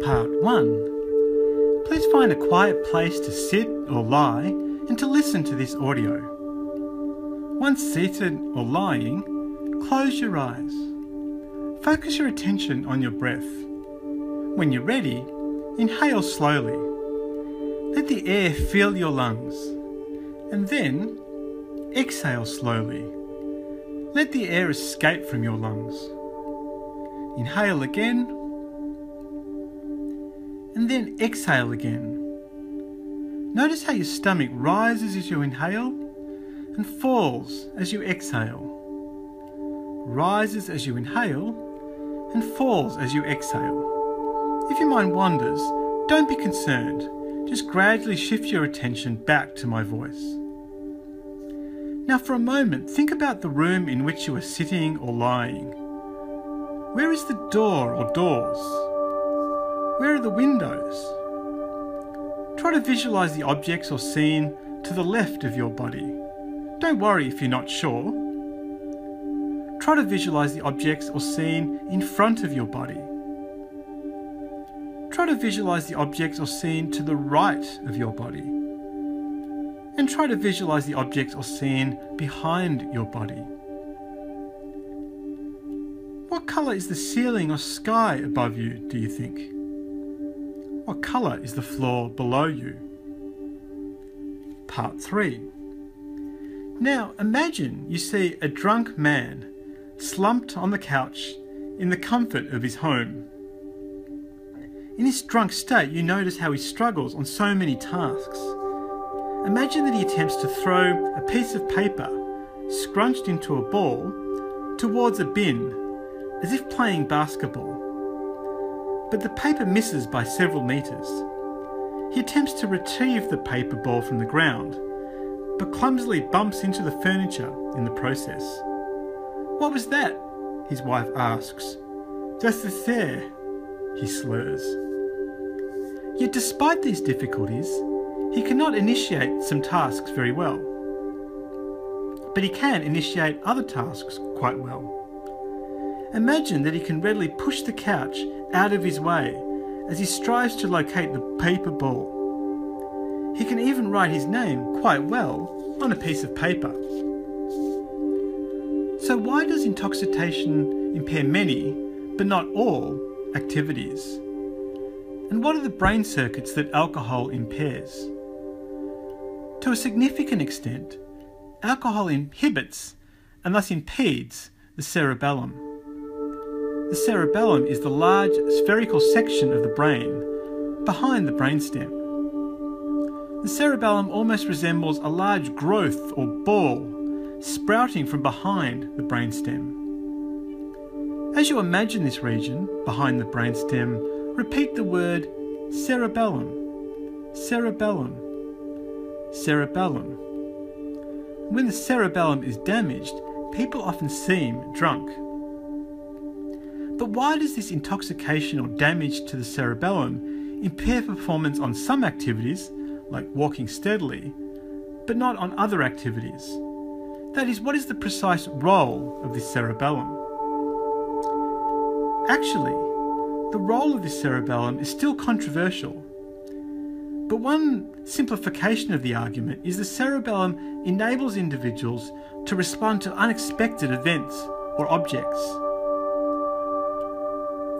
Part 1. Please find a quiet place to sit or lie and to listen to this audio. Once seated or lying, close your eyes. Focus your attention on your breath. When you're ready, inhale slowly. Let the air fill your lungs, and then exhale slowly. Let the air escape from your lungs. Inhale again, and then exhale again. Notice how your stomach rises as you inhale and falls as you exhale. Rises as you inhale and falls as you exhale. If your mind wanders, don't be concerned. Just gradually shift your attention back to my voice. Now for a moment, think about the room in which you are sitting or lying. Where is the door or doors? Where are the windows? Try to visualize the objects or scene to the left of your body. Don't worry if you're not sure. Try to visualize the objects or scene in front of your body. Try to visualize the objects or scene to the right of your body. And try to visualize the objects or scene behind your body. What colour is the ceiling or sky above you, do you think? What colour is the floor below you? Part 3. Now imagine you see a drunk man slumped on the couch in the comfort of his home. In his drunk state, you notice how he struggles on so many tasks. Imagine that he attempts to throw a piece of paper scrunched into a ball towards a bin, as if playing basketball. But the paper misses by several meters. He attempts to retrieve the paper ball from the ground, but clumsily bumps into the furniture in the process. "What was that?" his wife asks. "Just a there," he slurs. Yet despite these difficulties, he cannot initiate some tasks very well. But he can initiate other tasks quite well. Imagine that he can readily push the couch out of his way as he strives to locate the paper ball. He can even write his name quite well on a piece of paper. So why does intoxication impair many, but not all, activities? And what are the brain circuits that alcohol impairs? To a significant extent, alcohol inhibits and thus impedes the cerebellum. The cerebellum is the large spherical section of the brain behind the brainstem. The cerebellum almost resembles a large growth or ball sprouting from behind the brainstem. As you imagine this region behind the brainstem, repeat the word cerebellum, cerebellum, cerebellum. When the cerebellum is damaged, people often seem drunk. But why does this intoxication or damage to the cerebellum impair performance on some activities, like walking steadily, but not on other activities? That is, what is the precise role of this cerebellum? Actually, the role of this cerebellum is still controversial. But one simplification of the argument is the cerebellum enables individuals to respond to unexpected events or objects.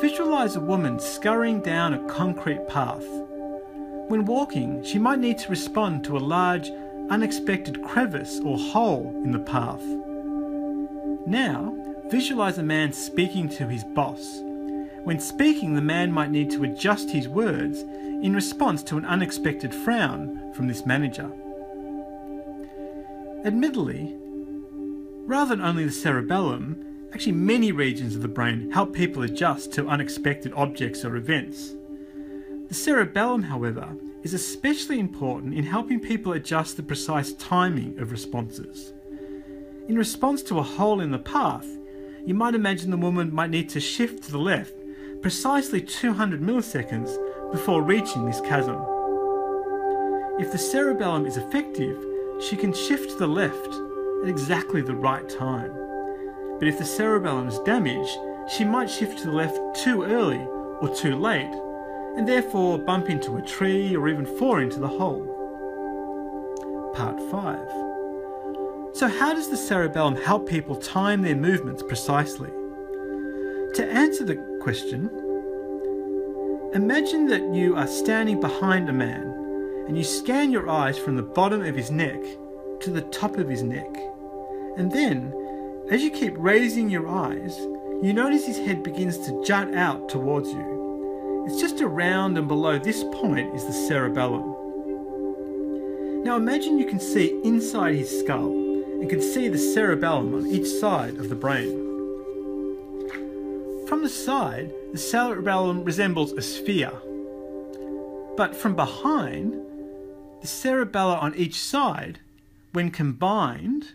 Visualize a woman scurrying down a concrete path. When walking, she might need to respond to a large, unexpected crevice or hole in the path. Now, visualize a man speaking to his boss. When speaking, the man might need to adjust his words in response to an unexpected frown from this manager. Admittedly, rather than only the cerebellum, actually many regions of the brain help people adjust to unexpected objects or events. The cerebellum, however, is especially important in helping people adjust the precise timing of responses. In response to a hole in the path, you might imagine the woman might need to shift to the left precisely 200 milliseconds before reaching this chasm. If the cerebellum is effective, she can shift to the left at exactly the right time. But if the cerebellum is damaged, she might shift to the left too early or too late, and therefore bump into a tree or even fall into the hole. Part 5. So how does the cerebellum help people time their movements precisely? To answer the question, imagine that you are standing behind a man and you scan your eyes from the bottom of his neck to the top of his neck. And then, as you keep raising your eyes, you notice his head begins to jut out towards you. It's just around and below this point is the cerebellum. Now imagine you can see inside his skull and can see the cerebellum on each side of the brain. From the side, the cerebellum resembles a sphere. But from behind, the cerebella on each side, when combined,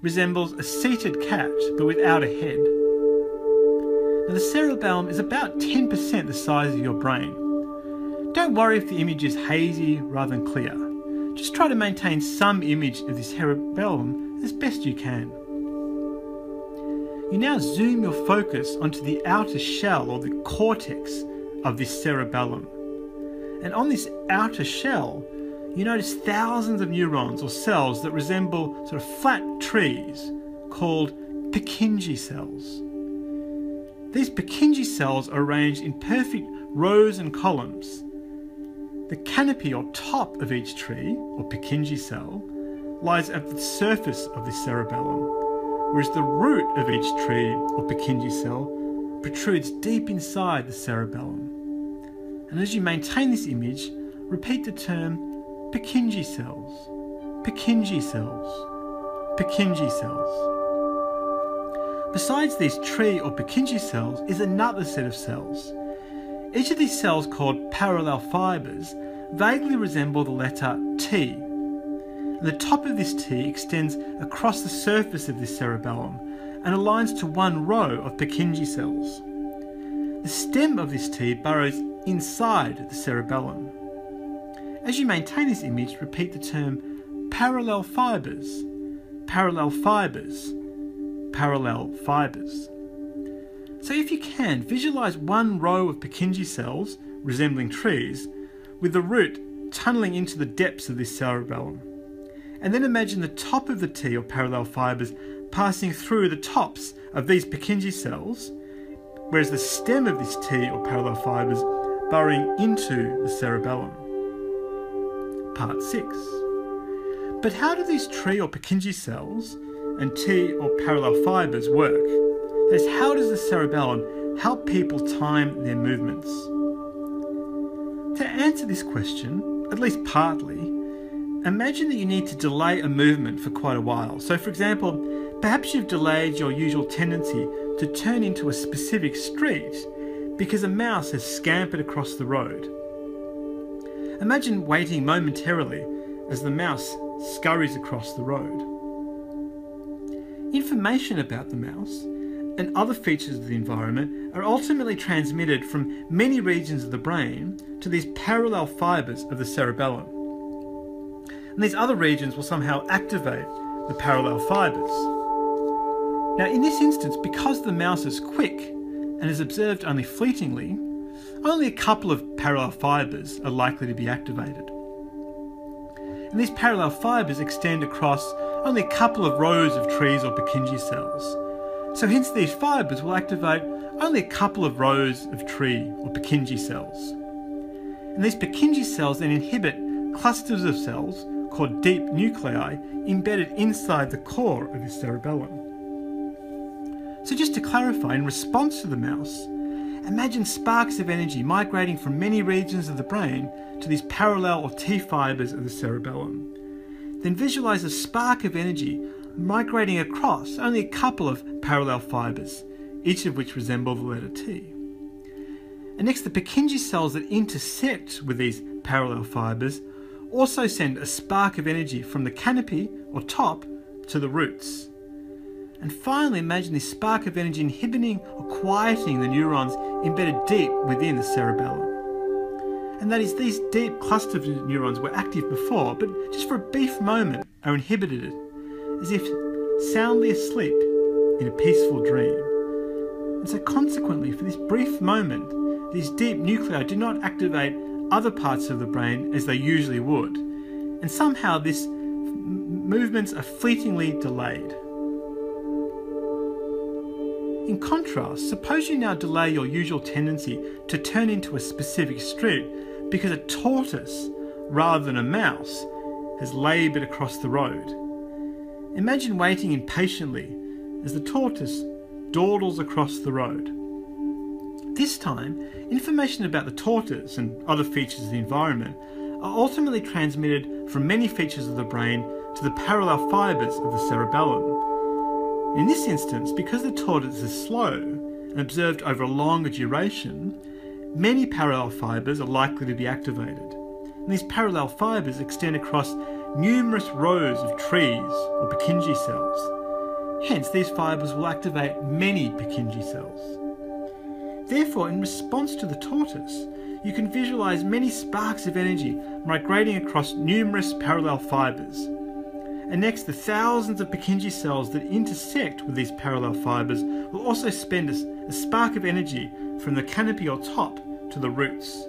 resembles a seated cat but without a head. Now the cerebellum is about 10% the size of your brain. Don't worry if the image is hazy rather than clear. Just try to maintain some image of the cerebellum as best you can. You now zoom your focus onto the outer shell or the cortex of this cerebellum. And on this outer shell, you notice thousands of neurons or cells that resemble sort of flat trees called Purkinje cells. These Purkinje cells are arranged in perfect rows and columns. The canopy or top of each tree, or Purkinje cell, lies at the surface of the cerebellum, whereas the root of each tree, or Purkinje cell, protrudes deep inside the cerebellum. And as you maintain this image, repeat the term Purkinje cells, Purkinje cells, Purkinje cells. Besides these tree or Purkinje cells is another set of cells. Each of these cells, called parallel fibres, vaguely resemble the letter T. And the top of this T extends across the surface of this cerebellum and aligns to one row of Purkinje cells. The stem of this T burrows inside the cerebellum. As you maintain this image, repeat the term parallel fibres, parallel fibres, parallel fibres. So if you can, visualize one row of Purkinje cells, resembling trees, with the root tunneling into the depths of this cerebellum. And then imagine the top of the T or parallel fibres passing through the tops of these Purkinje cells, whereas the stem of this T or parallel fibres burrowing into the cerebellum. Part 6. But how do these tree or Purkinje cells and T or parallel fibres work? That is, how does the cerebellum help people time their movements? To answer this question, at least partly, imagine that you need to delay a movement for quite a while. So for example, perhaps you've delayed your usual tendency to turn into a specific street because a mouse has scampered across the road. Imagine waiting momentarily as the mouse scurries across the road. Information about the mouse and other features of the environment are ultimately transmitted from many regions of the brain to these parallel fibres of the cerebellum. And these other regions will somehow activate the parallel fibres. Now in this instance, because the mouse is quick and is observed only fleetingly, only a couple of parallel fibres are likely to be activated. And these parallel fibres extend across only a couple of rows of trees or Purkinje cells. So hence these fibres will activate only a couple of rows of tree or Purkinje cells. And these Purkinje cells then inhibit clusters of cells called deep nuclei embedded inside the core of the cerebellum. So just to clarify, in response to the mouse, imagine sparks of energy migrating from many regions of the brain to these parallel or T fibres of the cerebellum. Then visualize a spark of energy migrating across only a couple of parallel fibres, each of which resemble the letter T. And next, the Purkinje cells that intersect with these parallel fibres also send a spark of energy from the canopy or top to the roots. And finally, imagine this spark of energy inhibiting or quieting the neurons embedded deep within the cerebellum. And that is, these deep clusters of neurons were active before, but just for a brief moment are inhibited, as if soundly asleep in a peaceful dream. And so consequently, for this brief moment, these deep nuclei do not activate other parts of the brain as they usually would, and somehow these movements are fleetingly delayed. In contrast, suppose you now delay your usual tendency to turn into a specific street because a tortoise, rather than a mouse, has laboured across the road. Imagine waiting impatiently as the tortoise dawdles across the road. This time, information about the tortoise and other features of the environment are ultimately transmitted from many features of the brain to the parallel fibres of the cerebellum. In this instance, because the tortoise is slow and observed over a longer duration, many parallel fibres are likely to be activated. And these parallel fibres extend across numerous rows of trees or Purkinje cells. Hence, these fibres will activate many Purkinje cells. Therefore, in response to the tortoise, you can visualize many sparks of energy migrating across numerous parallel fibres. And next, the thousands of Purkinje cells that intersect with these parallel fibres will also spend a spark of energy from the canopy or top to the roots.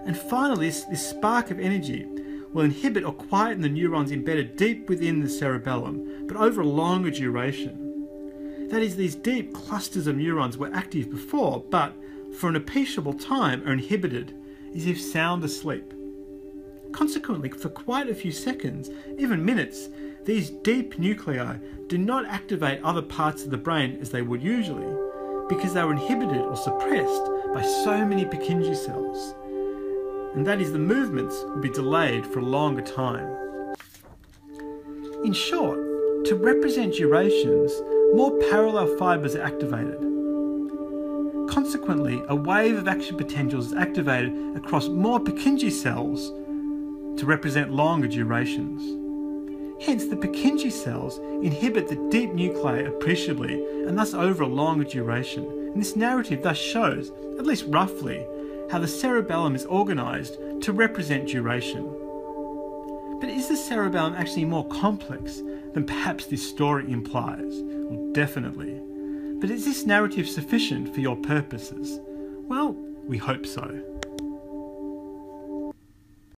And finally, this spark of energy will inhibit or quieten the neurons embedded deep within the cerebellum, but over a longer duration. That is, these deep clusters of neurons were active before, but for an appreciable time are inhibited, as if sound asleep. Consequently, for quite a few seconds, even minutes, these deep nuclei do not activate other parts of the brain as they would usually, because they were inhibited or suppressed by so many Purkinje cells. And that is, the movements will be delayed for a longer time. In short, to represent durations, more parallel fibres are activated. Consequently, a wave of action potentials is activated across more Purkinje cells to represent longer durations. Hence, the Purkinje cells inhibit the deep nuclei appreciably and thus over a longer duration. And this narrative thus shows, at least roughly, how the cerebellum is organised to represent duration. But is the cerebellum actually more complex than perhaps this story implies? Well, definitely. But is this narrative sufficient for your purposes? Well, we hope so.